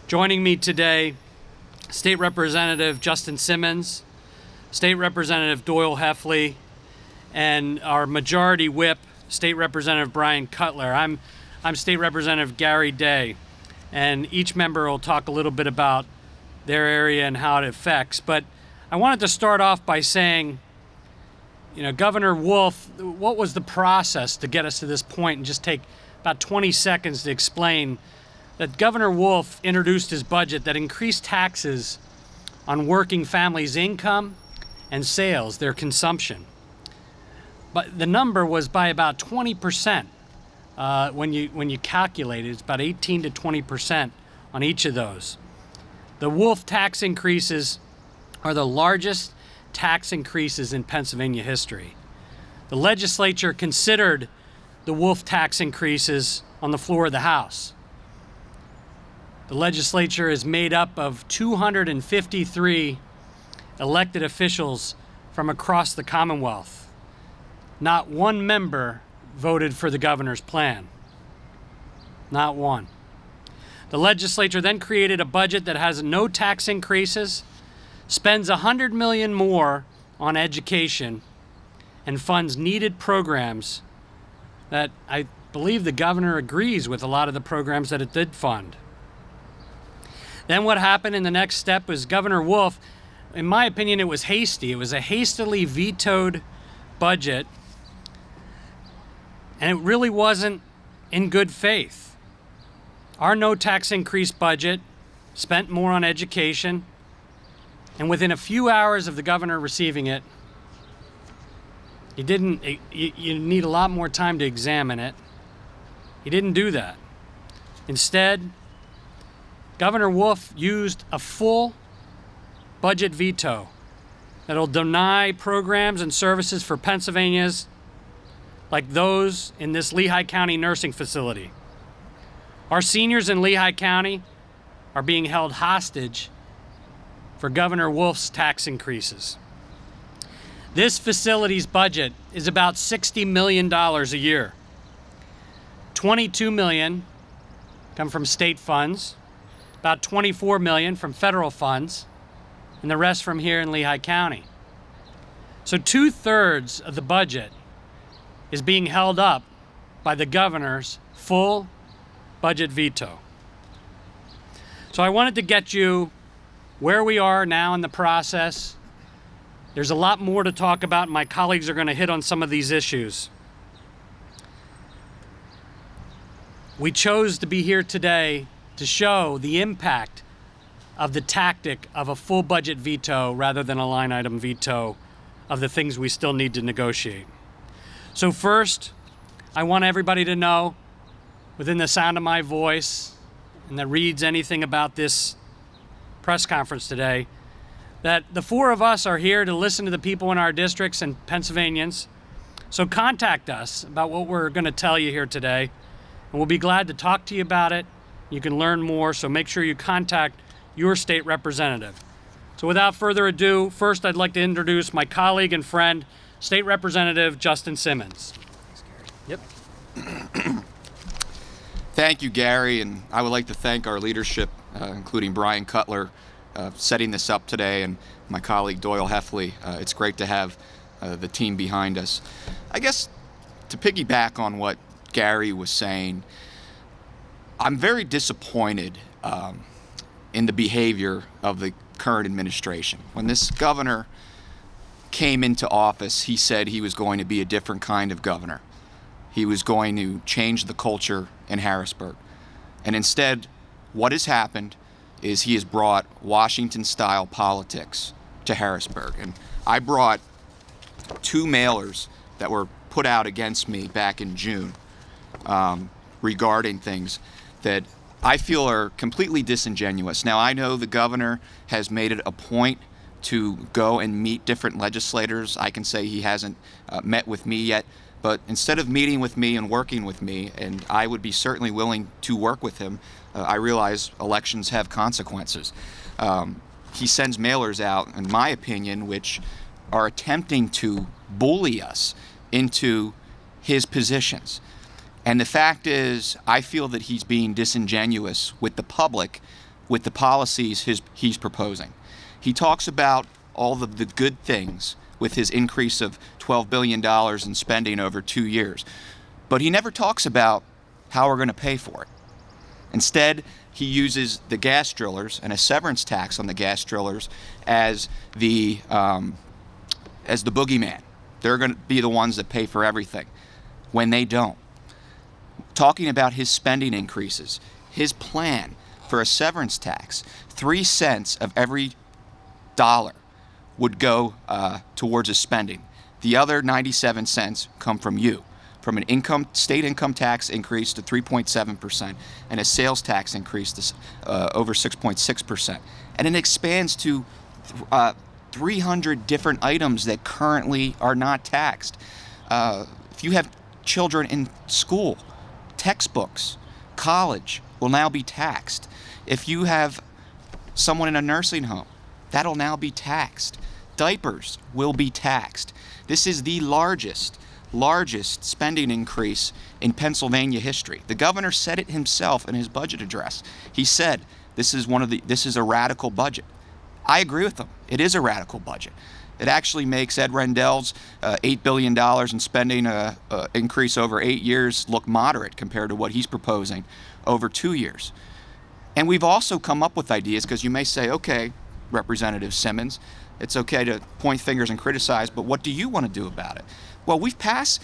Joining me today, State Representative Justin Simmons, State Representative Doyle Heffley, and our Majority Whip, State Representative Bryan Cutler. I'm State Representative Gary Day, and each member will talk a little bit about their area and how it affects. But I wanted to start off by saying, Governor Wolf, what was the process to get us to this point, and just take about 20 seconds to explain that Governor Wolf introduced his budget that increased taxes on working families' income and sales, their consumption. But the number was by about 20%. When you calculate it, it's about 18 to 20% on each of those. The Wolf tax increases are the largest tax increases in Pennsylvania history. The legislature considered the Wolf tax increases on the floor of the House. The legislature is made up of 253 elected officials from across the Commonwealth. Not one member voted for the governor's plan. Not one. The legislature then created a budget that has no tax increases, spends $100 million more on education, and funds needed programs that I believe the governor agrees with a lot of the programs that it did fund. Then what happened in the next step was Governor Wolf, in my opinion, it was hasty. It was a hastily vetoed budget, and it really wasn't in good faith. Our no tax increase budget spent more on education, and within a few hours of the governor receiving it, you need a lot more time to examine it. He didn't do that. Instead, Governor Wolf used a full budget veto that'll deny programs and services for Pennsylvanians like those in this Lehigh County nursing facility. Our seniors in Lehigh County are being held hostage for Governor Wolf's tax increases. This facility's budget is about $60 million a year. $22 million come from state funds, about $24 million from federal funds, and the rest from here in Lehigh County. So 2/3 of the budget is being held up by the governor's full budget veto. So I wanted to get you where we are now in the process. There's a lot more to talk about, and my colleagues are going to hit on some of these issues. We chose to be here today to show the impact of the tactic of a full budget veto rather than a line item veto of the things we still need to negotiate. So first, I want everybody to know, within the sound of my voice, and that reads anything about this press conference today, that the four of us are here to listen to the people in our districts and Pennsylvanians. So contact us about what we're going to tell you here today, and we'll be glad to talk to you about it. You can learn more, so make sure you contact your state representative. So without further ado, first I'd like to introduce my colleague and friend, State Representative Justin Simmons. Thanks, Gary. Yep. Thank you, Gary, and I would like to thank our leadership, including Bryan Cutler, setting this up today, and my colleague Doyle Heffley. It's great to have the team behind us. I guess to piggyback on what Gary was saying, I'm very disappointed in the behavior of the current administration. When this governor came into office, he said he was going to be a different kind of governor. He was going to change the culture in Harrisburg. And instead, what has happened is he has brought Washington-style politics to Harrisburg. And I brought 2 mailers that were put out against me back in June regarding things that I feel are completely disingenuous. Now, I know the governor has made it a point to go and meet different legislators. I can say he hasn't met with me yet, but instead of meeting with me and working with me, and I would be certainly willing to work with him, I realize elections have consequences. He sends mailers out, in my opinion, which are attempting to bully us into his positions. And the fact is, I feel that he's being disingenuous with the public with the policies he's proposing. He talks about all of the good things with his increase of $12 billion in spending over 2 years. But he never talks about how we're going to pay for it. Instead, he uses the gas drillers and a severance tax on the gas drillers as the boogeyman. They're going to be the ones that pay for everything, when they don't. Talking about his spending increases, his plan for a severance tax, 3 cents of every dollar would go towards his spending. The other 97 cents come from you, from an state income tax increase to 3.7% and a sales tax increase to over 6.6%. And it expands to 300 different items that currently are not taxed. If you have children in school, textbooks, college will now be taxed. If you have someone in a nursing home, that'll now be taxed. Diapers will be taxed. This is the largest spending increase in Pennsylvania history. The governor said it himself in his budget address. He said this is a radical budget. I agree with him. It is a radical budget. It actually makes Ed Rendell's $8 billion in spending increase over 8 years look moderate compared to what he's proposing over 2 years. And we've also come up with ideas, because you may say, okay, Representative Simmons, it's okay to point fingers and criticize, but what do you want to do about it? Well, we passed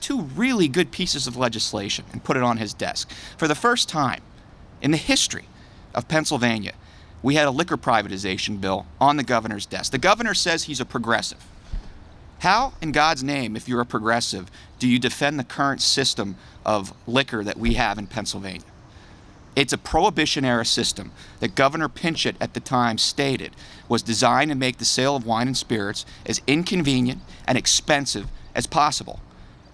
2 really good pieces of legislation and put it on his desk. For the first time in the history of Pennsylvania, we had a liquor privatization bill on the governor's desk. The governor says he's a progressive. How, in God's name, if you're a progressive, do you defend the current system of liquor that we have in Pennsylvania? It's a prohibition-era system that Governor Pinchot at the time stated was designed to make the sale of wine and spirits as inconvenient and expensive as possible.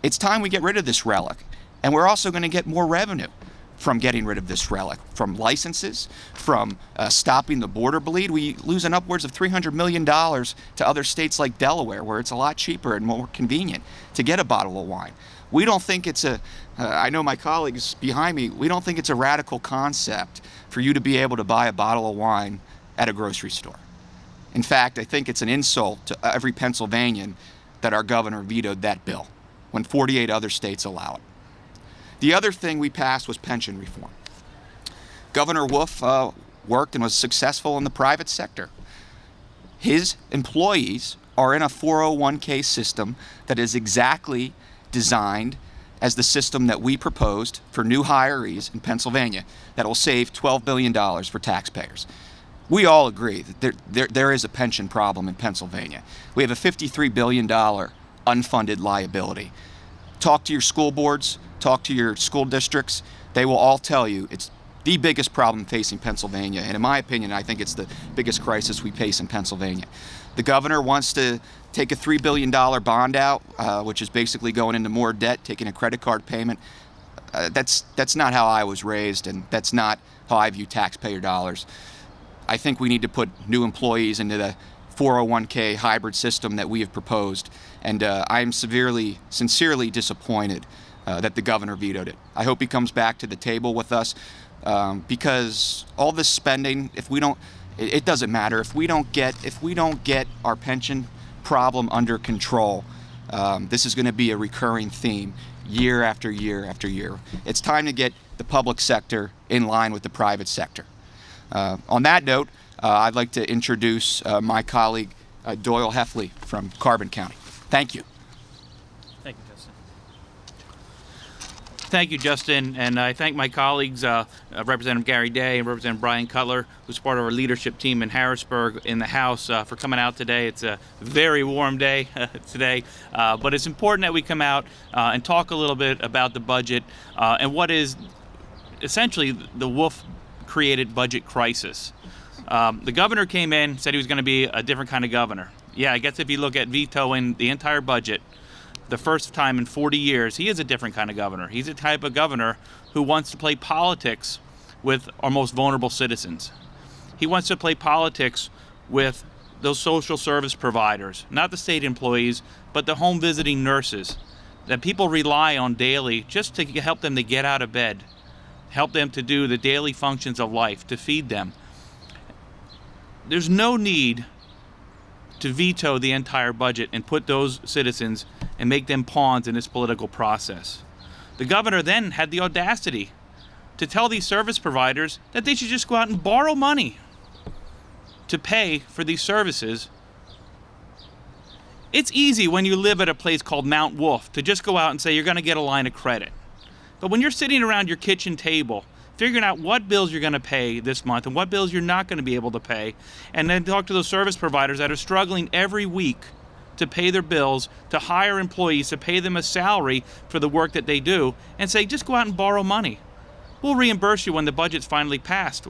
It's time we get rid of this relic, and we're also going to get more revenue from getting rid of this relic, from licenses, from stopping the border bleed. We lose an upwards of $300 million to other states like Delaware, where it's a lot cheaper and more convenient to get a bottle of wine. We don't think it's I know my colleagues behind me, we don't think it's a radical concept for you to be able to buy a bottle of wine at a grocery store. In fact, I think it's an insult to every Pennsylvanian that our governor vetoed that bill when 48 other states allow it. The other thing we passed was pension reform. Governor Wolf worked and was successful in the private sector. His employees are in a 401k system that is exactly designed as the system that we proposed for new hirees in Pennsylvania that will save $12 billion for taxpayers. We all agree that there is a pension problem in Pennsylvania. We have a $53 billion unfunded liability. Talk to your school boards, talk to your school districts. They will all tell you it's the biggest problem facing Pennsylvania. And in my opinion, I think it's the biggest crisis we face in Pennsylvania. The governor wants to take a $3 billion bond out, which is basically going into more debt, taking a credit card payment. That's not how I was raised, and that's not how I view taxpayer dollars. I think we need to put new employees into the 401k hybrid system that we have proposed, and I am sincerely disappointed that the governor vetoed it. I hope he comes back to the table with us, because all this spending, it doesn't matter if we don't get our pension problem under control. This is going to be a recurring theme year after year after year. It's time to get the public sector in line with the private sector. On that note, I'd like to introduce my colleague Doyle Heffley from Carbon County. Thank you. Thank you, Justin. Thank you, Justin, and I thank my colleagues, Representative Gary Day and Representative Bryan Cutler, who's part of our leadership team in Harrisburg in the House, for coming out today. It's a very warm day today, but it's important that we come out and talk a little bit about the budget and what is essentially the Wolf-created budget crisis. The governor came in, said he was going to be a different kind of governor. Yeah, I guess if you look at vetoing the entire budget, the first time in 40 years, he is a different kind of governor. He's a type of governor who wants to play politics with our most vulnerable citizens. He wants to play politics with those social service providers, not the state employees, but the home visiting nurses that people rely on daily just to help them to get out of bed, help them to do the daily functions of life, to feed them, there's no need to veto the entire budget and put those citizens and make them pawns in this political process. The governor then had the audacity to tell these service providers that they should just go out and borrow money to pay for these services. It's easy when you live at a place called Mount Wolf to just go out and say you're going to get a line of credit. But when you're sitting around your kitchen table figuring out what bills you're going to pay this month and what bills you're not going to be able to pay, and then talk to those service providers that are struggling every week to pay their bills, to hire employees, to pay them a salary for the work that they do, and say, just go out and borrow money. We'll reimburse you when the budget's finally passed.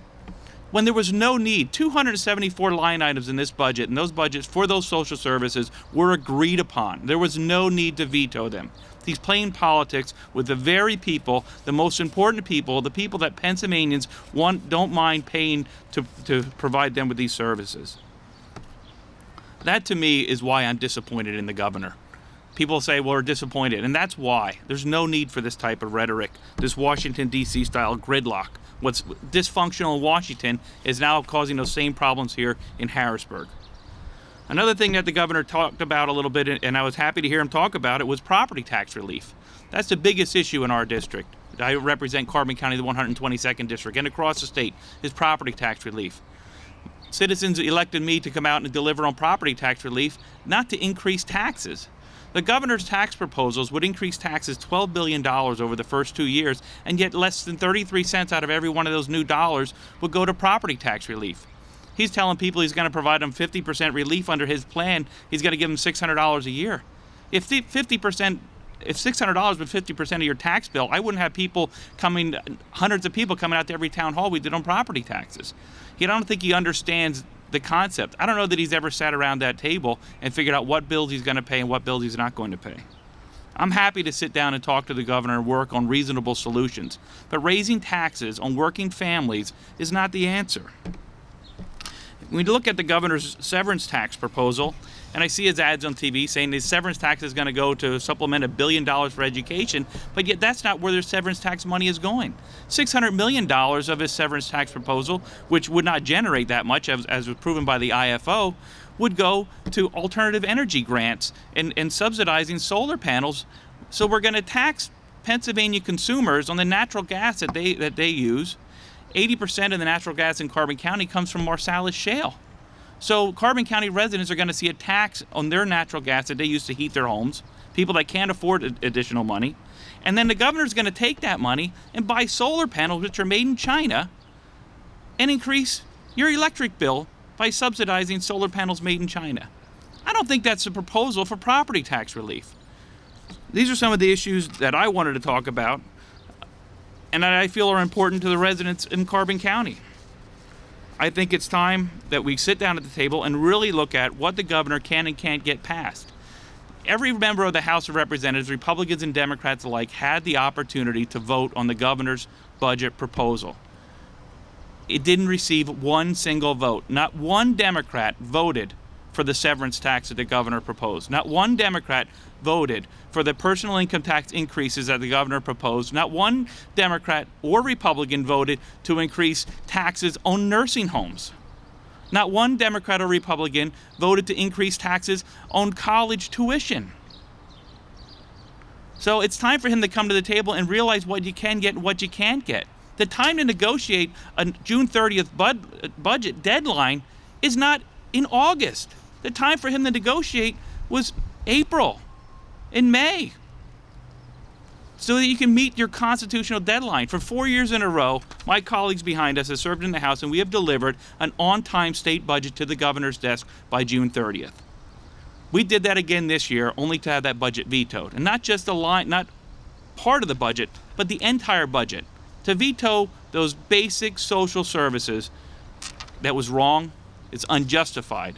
When there was no need, 274 line items in this budget, and those budgets for those social services were agreed upon. There was no need to veto them. He's playing politics with the very people, the most important people, the people that Pennsylvanians don't mind paying to provide them with these services. That, to me, is why I'm disappointed in the governor. People say, well, we're disappointed, and that's why. There's no need for this type of rhetoric, this Washington, D.C. style gridlock. What's dysfunctional in Washington is now causing those same problems here in Harrisburg. Another thing that the governor talked about a little bit, and I was happy to hear him talk about it, was property tax relief. That's the biggest issue in our district. I represent Carbon County, the 122nd district, and across the state is property tax relief. Citizens elected me to come out and deliver on property tax relief, not to increase taxes. The governor's tax proposals would increase taxes $12 billion over the first 2 years, and yet less than 33 cents out of every one of those new dollars would go to property tax relief. He's telling people he's going to provide them 50% relief under his plan. He's going to give them $600 a year. If $600 was 50% of your tax bill, I wouldn't have hundreds of people coming out to every town hall we did on property taxes. I don't think he understands the concept. I don't know that he's ever sat around that table and figured out what bills he's going to pay and what bills he's not going to pay. I'm happy to sit down and talk to the governor and work on reasonable solutions, but raising taxes on working families is not the answer. When we look at the governor's severance tax proposal, and I see his ads on TV saying his severance tax is going to go to supplement $1 billion for education, but yet that's not where their severance tax money is going. $600 million of his severance tax proposal, which would not generate that much, as was proven by the IFO, would go to alternative energy grants and subsidizing solar panels. So we're going to tax Pennsylvania consumers on the natural gas that they use. 80% of the natural gas in Carbon County comes from Marcellus Shale. So Carbon County residents are going to see a tax on their natural gas that they use to heat their homes, people that can't afford additional money. And then the governor's going to take that money and buy solar panels, which are made in China, and increase your electric bill by subsidizing solar panels made in China. I don't think that's a proposal for property tax relief. These are some of the issues that I wanted to talk about and that I feel are important to the residents in Carbon County. I think it's time that we sit down at the table and really look at what the governor can and can't get passed. Every member of the House of Representatives, Republicans and Democrats alike, had the opportunity to vote on the governor's budget proposal. It didn't receive one single vote. Not one Democrat voted for the severance tax that the governor proposed. Not one Democrat voted for the personal income tax increases that the governor proposed. Not one Democrat or Republican voted to increase taxes on nursing homes. Not one Democrat or Republican voted to increase taxes on college tuition. So it's time for him to come to the table and realize what you can get and what you can't get. The time to negotiate a June 30th budget deadline is not in August. The time for him to negotiate was April and May, so that you can meet your constitutional deadline. For 4 years in a row, my colleagues behind us have served in the House, and we have delivered an on-time state budget to the governor's desk by June 30th. We did that again this year, only to have that budget vetoed. And not just not part of the budget, but the entire budget. To veto those basic social services, that was wrong. It's unjustified.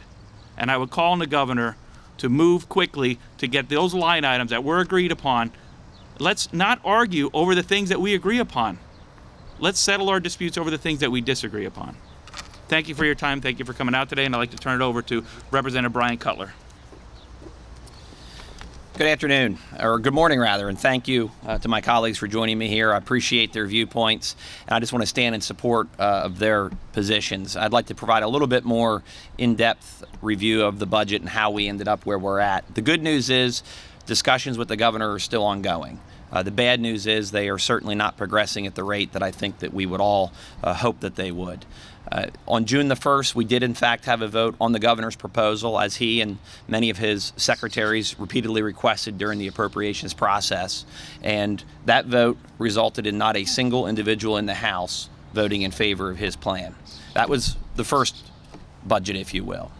And I would call on the governor to move quickly to get those line items that were agreed upon. Let's not argue over the things that we agree upon. Let's settle our disputes over the things that we disagree upon. Thank you for your time. Thank you for coming out today, and I'd like to turn it over to Representative Bryan Cutler. Good afternoon, or good morning rather, and thank you to my colleagues for joining me here. I appreciate their viewpoints, and I just want to stand in support of their positions. I'd like to provide a little bit more in-depth review of the budget and how we ended up where we're at. The good news is discussions with the governor are still ongoing. The bad news is they are certainly not progressing at the rate that I think that we would all hope that they would. On June the 1st, we did in fact have a vote on the governor's proposal, as he and many of his secretaries repeatedly requested during the appropriations process. And that vote resulted in not a single individual in the House voting in favor of his plan. That was the first budget, if you will.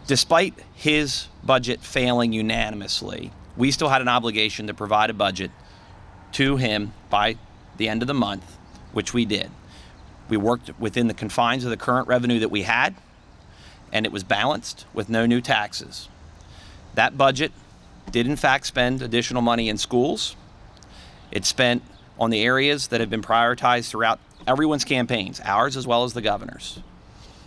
Despite his budget failing unanimously, we still had an obligation to provide a budget to him by the end of the month, which we did. We worked within the confines of the current revenue that we had, and it was balanced with no new taxes. That budget did in fact spend additional money in schools. It spent on the areas that have been prioritized throughout everyone's campaigns, ours as well as the governor's.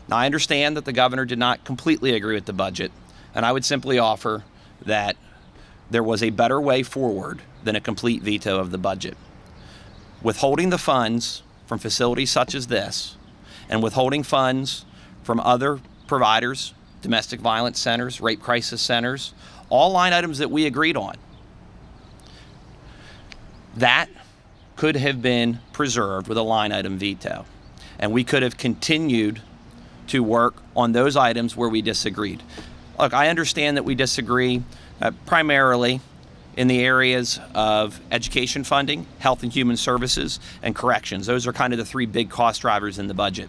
Now, I understand that the governor did not completely agree with the budget, and I would simply offer that there was a better way forward than a complete veto of the budget. Withholding the funds from facilities such as this, and withholding funds from other providers, domestic violence centers, rape crisis centers, all line items that we agreed on, that could have been preserved with a line item veto. And we could have continued to work on those items where we disagreed. Look, I understand that we disagree primarily in the areas of education funding, health and human services, and corrections. Those are kind of the three big cost drivers in the budget.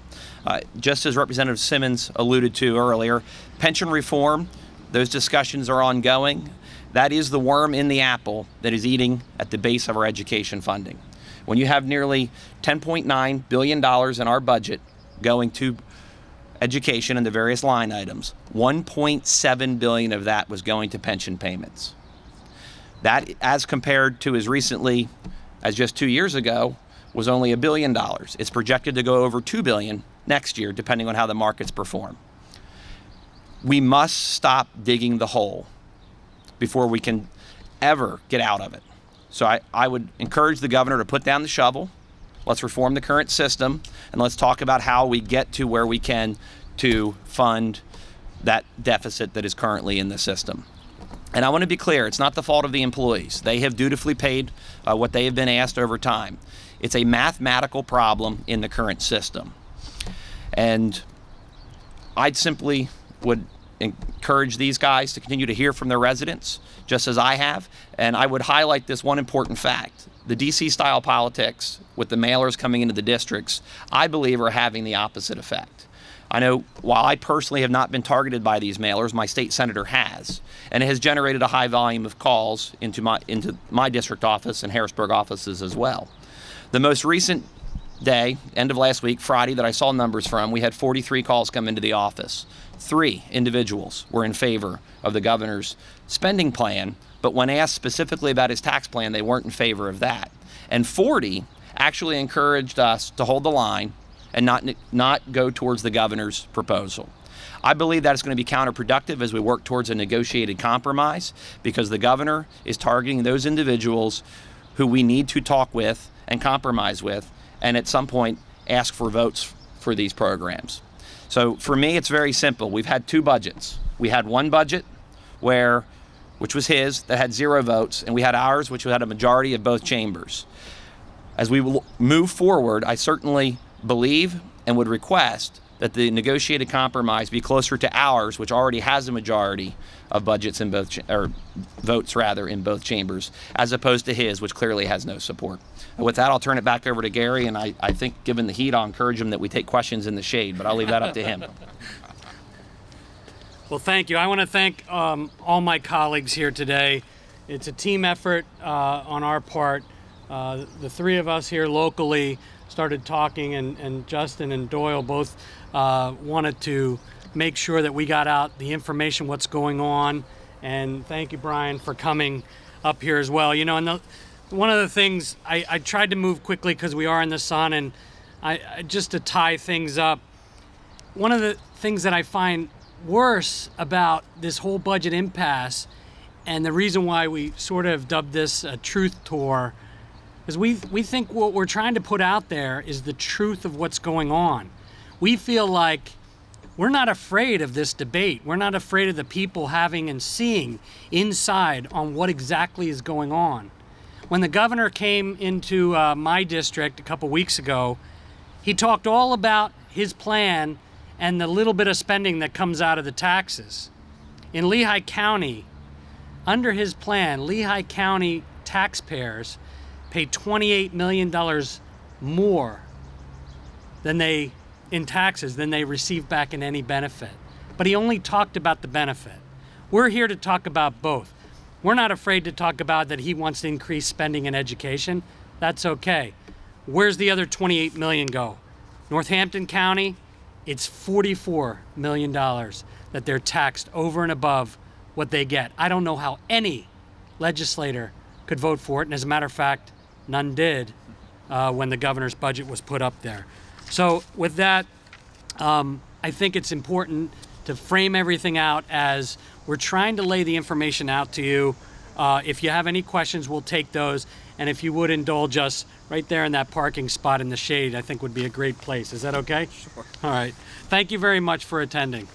Just as Representative Simmons alluded to earlier, pension reform, those discussions are ongoing. That is the worm in the apple that is eating at the base of our education funding. When you have nearly $10.9 billion in our budget going to education and the various line items, $1.7 billion of that was going to pension payments. That, as compared to as recently as just 2 years ago, was only $1 billion. It's projected to go over $2 billion next year, depending on how the markets perform. We must stop digging the hole before we can ever get out of it. So I would encourage the governor to put down the shovel. Let's reform the current system, and let's talk about how we get to where we can to fund that deficit that is currently in the system. And I want to be clear, it's not the fault of the employees. They have dutifully paid what they have been asked over time. It's a mathematical problem in the current system. And I simply would encourage these guys to continue to hear from their residents, just as I have. And I would highlight this one important fact. The DC style politics with the mailers coming into the districts, I believe, are having the opposite effect. I know while I personally have not been targeted by these mailers, my state senator has, and it has generated a high volume of calls into my district office and Harrisburg offices as well. The most recent day, end of last week, Friday, that I saw numbers from, we had 43 calls come into the office. 3 individuals were in favor of the governor's spending plan, but when asked specifically about his tax plan, they weren't in favor of that. And 40 actually encouraged us to hold the line and not go towards the governor's proposal. I believe that is going to be counterproductive as we work towards a negotiated compromise, because the governor is targeting those individuals who we need to talk with and compromise with, and at some point ask for votes for these programs. So for me, it's very simple. We've had 2 budgets. We had one budget which was his, that had 0 votes, and we had ours, which had a majority of both chambers. As we move forward, I certainly believe and would request that the negotiated compromise be closer to ours, which already has a majority of budgets in both votes rather in both chambers, as opposed to his, which clearly has no support. And with that, I'll turn it back over to Gary, and I think given the heat, I'll encourage him that we take questions in the shade, but I'll leave that up to him. Well, thank you. I want to thank all my colleagues here today. It's a team effort on our part. The 3 of us here locally started talking, and Justin and Doyle both wanted to make sure that we got out the information, what's going on. And thank you, Bryan, for coming up here as well. You know, and one of the things I tried to move quickly because we are in the sun, and I just to tie things up, one of the things that I find worse about this whole budget impasse And the reason why we sort of dubbed this a truth tour is we think what we're trying to put out there is the truth of what's going on. We feel like we're not afraid of this debate. We're not afraid of the people having and seeing inside on what exactly is going on. When the governor came into my district a couple weeks ago, he talked all about his plan and the little bit of spending that comes out of the taxes. In Lehigh County, under his plan, Lehigh County taxpayers pay $28 million more in taxes than they receive back in any benefit. But he only talked about the benefit. We're here to talk about both. We're not afraid to talk about that he wants to increase spending in education. That's okay. Where's the other $28 million go? Northampton County, it's $44 million that they're taxed over and above what they get. I don't know how any legislator could vote for it, and as a matter of fact, none did when the governor's budget was put up there. So with that, I think it's important to frame everything out as we're trying to lay the information out to you. If you have any questions, we'll take those. And if you would indulge us right there in that parking spot in the shade, I think would be a great place. Is that okay? Sure. All right. Thank you very much for attending.